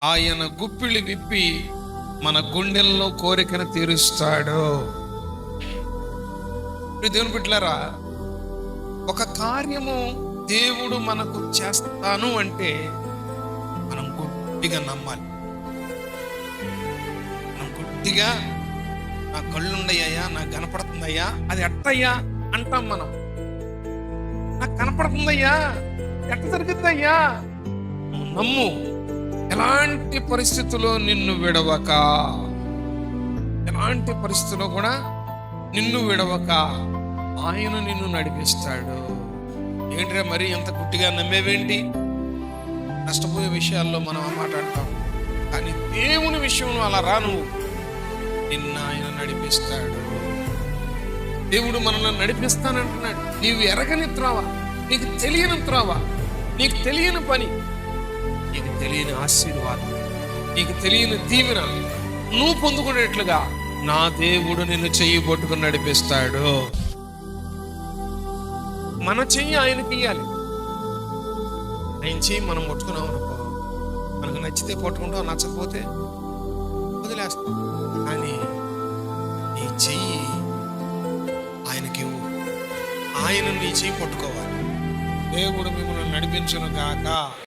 ఆయన గుప్పిళ్ళు విప్పి మన గుండెల్లో కోరికను తీరుస్తాడు. దేవుని బిడ్డలారా, ఒక కార్యము దేవుడు మనకు చేస్తాను అంటే మనం గుడ్డిగా నమ్మాలి. మనం గుడ్డిగా నా కళ్ళుండయ్యా, నాకు కనపడుతుందయ్యా, అది ఎట్టయ్యా అంటాం. మనం నాకు కనపడుతుందయ్యా, ఎట్ట జరుగుతుందయ్యా, నమ్ము. ఎలాంటి పరిస్థితుల్లో నిన్ను విడవక, ఎలాంటి పరిస్థితుల్లో కూడా నిన్ను విడవక ఆయన నిన్ను నడిపిస్తాడు. ఏంట్రా మరి ఎంత గుట్టిగా నమ్మేవేంటి? నష్టపోయే విషయాల్లో మనం మాట్లాడతాం, కానీ దేవుని విషయంలో అలా రాను. నిన్ను ఆయన నడిపిస్తాడు. దేవుడు మనల్ని నడిపిస్తానంటున్నాడు. నీవు ఎరగని త్రోవ, నీకు తెలియని త్రోవ, నీకు తెలియని పని, నీకు తెలియని ఆశీర్వాదం, నీకు తెలియని దీవెన నువ్వు పొందుకునేట్లుగా నా దేవుడు నిన్ను చెయ్యి పట్టుకుని నడిపిస్తాడు. మన చెయ్యి ఆయనకి ఇయ్యాలి. ఆయన చెయ్యి మనం పట్టుకున్నాం అనుకో, మనకు నచ్చితే పట్టుకుంటాం, నచ్చకపోతే వదిలేస్తాం. కానీ నీ చెయ్యి ఆయనకి ఇవ్వు. ఆయన నీ చెయ్యి పట్టుకోవాలి. దేవుడు మిమ్మల్ని నడిపించును గాక.